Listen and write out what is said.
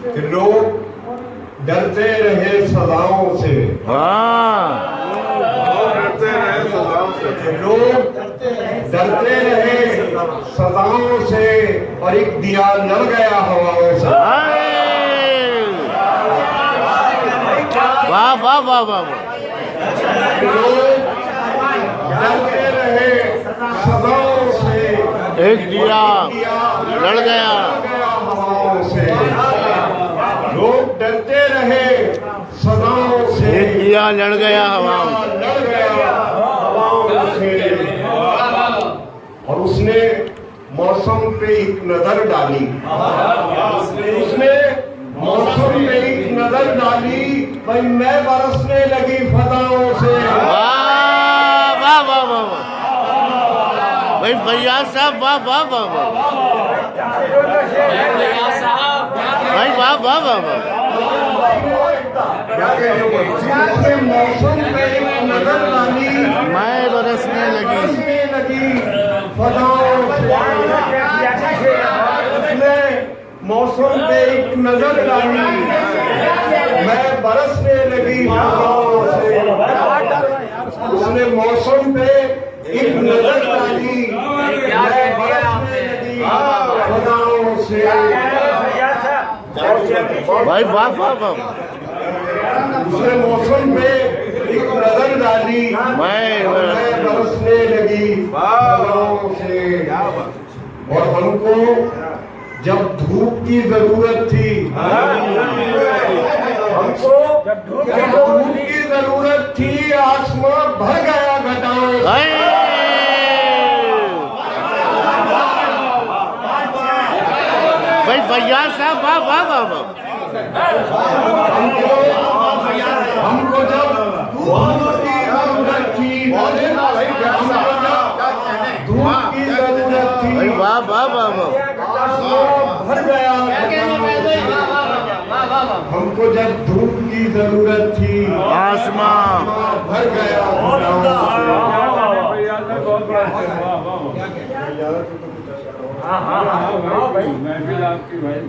कि लोग डरते रहे सजाओं से। डरते रहे सजाओं से। लोग डरते रहे सजाओं से और एक दिया लड़ गया हवाओं से। वाह वाह वाह वाह। लोग डरते रहे सजाओं से, एक दिया लड़ गया हवाओं से। लोग डरते रहे सजाओं से, एक दिया लड़ गया हवाओं लड़ गया हवाओं से। और उसने मौसम पे एक नजर डाली, उसने मौसम पे एक नजर डाली, भाई मैं बरसने लगी फजाओं से। वाह वाह वाह वाह भाई फैयाज साहब, वाह वाह वाह वाह भाई, वाह वाह वाह वाह। उसने मौसम पे एक नजर डाली, मैं बरसने लगी फजाओं से। उसने मौसम पे एक नजर डाली, मैं बरसने लगी फजाओं से। उसने मौसम पे एक नजर डाली, मैं बरसने लगी फजाओं से। भाई वाह वाह वाह। उसने मौसम पे एक नजर डाली, मैं बरसने लगी फजाओं से। और हमको जब धूप की जरूरत थी, हमको जब धूप की जरूरत थी, आसमां भर गया घटाओं से। भाई फैयाज साहब, वाह वाह वाह वाह। हमको जब धूप की जरूरत थी, धूप की जरूरत थी, भाई वाह वाह वाह वाह। आसमां भर गया। हमको जब धूप की जरूरत थी, आसमां भर गया। हाँ हाँ हाँ भाई, महफिल आपकी भाई।